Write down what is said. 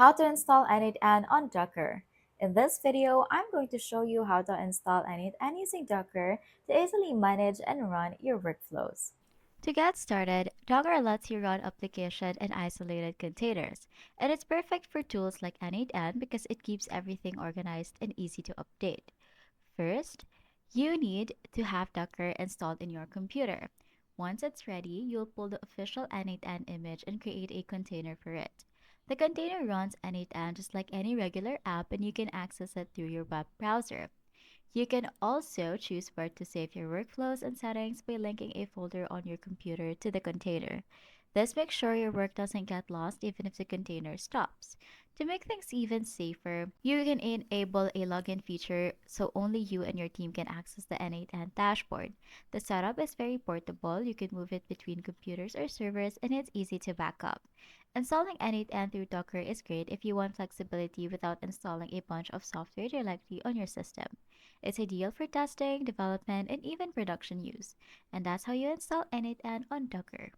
How to install N8N on Docker. In this video, I'm going to show you how to install N8N using Docker to easily manage and run your workflows. To get started, Docker lets you run application in isolated containers, and it's perfect for tools like N8N because it keeps everything organized and easy to update. First, you need to have Docker installed in your computer. Once it's ready, you'll pull the official N8N image and create a container for it. The container runs N8N just like any regular app, and you can access it through your web browser. You can also choose where to save your workflows and settings by linking a folder on your computer to the container. This makes sure your work doesn't get lost even if the container stops. To make things even safer, you can enable a login feature so only you and your team can access the N8N dashboard. The setup is very portable. You can move it between computers or servers, and it's easy to back up. Installing N8N through Docker is great if you want flexibility without installing a bunch of software directly on your system. It's ideal for testing, development, and even production use. And that's how you install N8N on Docker.